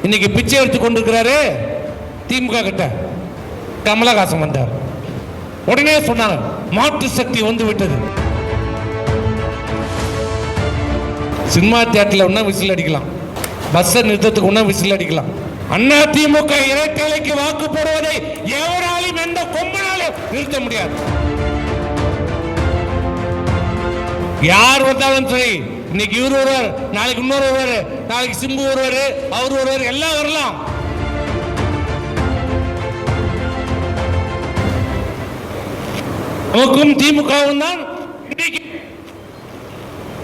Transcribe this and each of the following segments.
இன்னைக்கு பிச்சை எடுத்து கொண்டிருக்கிறாரு திமுக கிட்ட. கமலஹாசன் வந்தார், உடனே சொன்னாங்க மாற்று சக்தி வந்து விட்டது. சினிமா தியேட்டர்ல ஒன்னா விசில் அடிக்கலாம், பஸ்ஸை நிறுத்தத்துக்கு ஒன்னா விசில் அடிக்கலாம். அண்ணா திமுக இரட்டைலைக்கு வாக்கு போடுவதை எவராலும் எந்த கொம்பனாலும் நிறுத்த முடியாது. யார் வந்தாலும் சரி, இன்னைக்கு இவர் ஒருவர், நாளைக்கு இன்னொரு ஒருவர், நாளைக்கு சிம்பு ஒருவர், அவர் ஒருவர், எல்லாம் வரலாம். நமக்கும் திமுகவும் தான்.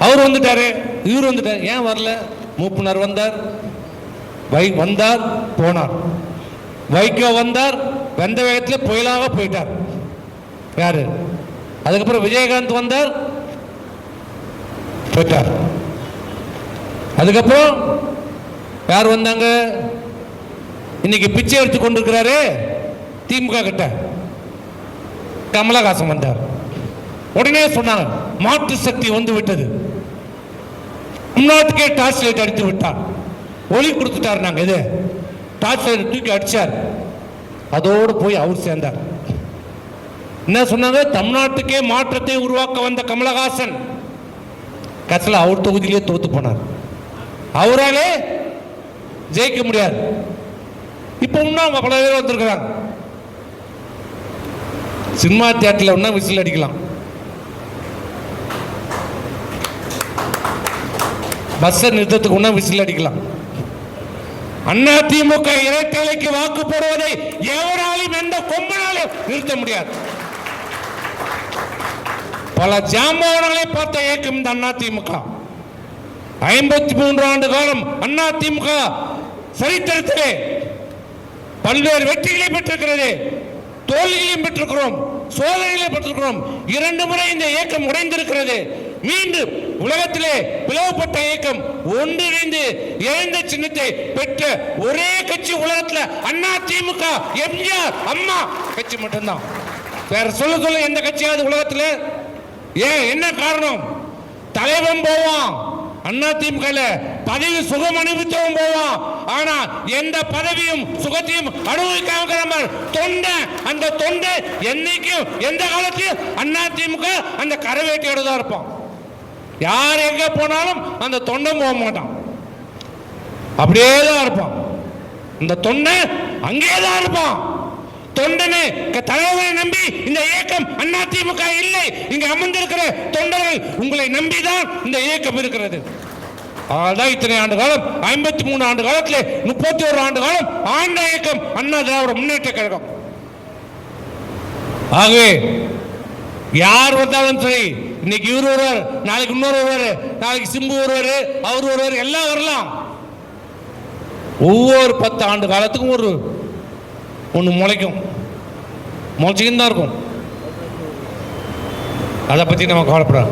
அவர் வந்துட்டாரு, இவர் வந்துட்டார், ஏன் வரல? மூப்பனார் வந்தார், வந்தார் போனார். வைகோ வந்தார், வெந்த வேகத்தில் புயலாக போயிட்டார். யாரு? அதுக்கப்புறம் விஜயகாந்த் வந்தார், போயிட்டார். அதுக்கப்புறம் யார் வந்தாங்க? இன்னைக்கு பிச்சை எடுத்து கொண்டிருக்கிறாரு திமுக கிட்ட. கமலஹாசன் வந்தார், உடனே சொன்னாங்க மாற்று சக்தி வந்து விட்டது. தமிழ்நாட்டுக்கே டார்ச் லைட் அடித்து விட்டார், ஒளி கொடுத்துட்டார். நாங்க இது டார்ச் லைட் தூக்கி அடிச்சார், அதோடு போய் அவர் சேர்ந்தார். என்ன சொன்னாங்க? தமிழ்நாட்டுக்கே மாற்றத்தை உருவாக்க வந்த கமலஹாசன் கட்சியில் அவர் தொகுதியிலே தோத்து போனார். அவராலே ஜெயிக்க முடியாது. இப்போ இன்னும் பல பேர் வந்திருக்கிறாங்க. சினிமா தியேட்டர்ல ஒன்னா விசில் அடிக்கலாம், பஸ்ஸை நிறுத்தத்துக்கு ஒன்னா விசில் அடிக்கலாம். அண்ணா திமுக இரட்டைலைக்கு வாக்கு போடுவதை எவராலும் எந்த கொம்பனாலும் நிறுத்த முடியாது. பல ஜாம்பவான்களை பார்த்த இயக்கம் இந்த அண்ணா திமுக. 53 ஆண்டு காலம் அண்ணா திமுக சரித்திரத்திலே பல்வேறு வெற்றிகளை பெற்றிருக்கிறது, தோல்விகளையும் பெற்றிருக்கிறோம், சோதனைகளை பெற்றிருக்கிறோம். 2 முறை இந்த இயக்கம் உடைந்திருக்கிறது. மீண்டும் உலகத்திலே பிளவுபட்ட இயக்கம் ஒன்றிணைந்து இழந்த சின்னத்தை பெற்ற ஒரே கட்சி உலகத்தில் அண்ணா திமுக, எம்ஜிஆர் அம்மா கட்சி மட்டும்தான். வேற சொல்ல எந்த கட்சியாவது உலகத்தில்? ஏன், என்ன காரணம்? தலைவன் போவான், அண்ணா திமுக பதவி சுகம் அனுபவித்தவன் போவான். ஆனா எந்த பதவியும் சுகத்தையும் அனுபவிக்காம தொண்டை, அந்த தொண்டை என்னைக்கும் எந்த காலத்தையும் அண்ணா திமுக அந்த கரவேட்டியோட தான் இருப்பான். யார் எங்க போனாலும் அந்த தொண்டை போக மாட்டான், அப்படியே தான் இருப்பான். இந்த தொண்டை அங்கேதான் இருப்பான். தொண்டனை தலைவரை நம்பி இந்த இயக்கம் அண்ணா திமுக இல்லை. இங்க அமர்ந்திருக்கிற தொண்டர்கள் உங்களை நம்பிதான் இந்த இயக்கம் இருக்கிறது. அதான் இத்தனை ஆண்டு காலம், 53 ஆண்டு காலத்தில் 31 ஆண்டு காலம் ஆண்ட இயக்கம் அண்ணா திராவிட முன்னேற்ற கழகம். ஆகவே யார் வந்தாலும் சரி, இன்னைக்கு இவர் ஒருவர், நாளைக்கு இன்னொரு ஒருவர், நாளைக்கு சிம்பு ஒருவர், அவர் ஒருவர், எல்லாம் வரலாம். ஒவ்வொரு 10 ஆண்டு காலத்துக்கும் ஒன்று முளைக்கும், முளைச்சிக்கின்னு தான் இருக்கும். அதை பற்றி நம்ம கவலைப்படாது.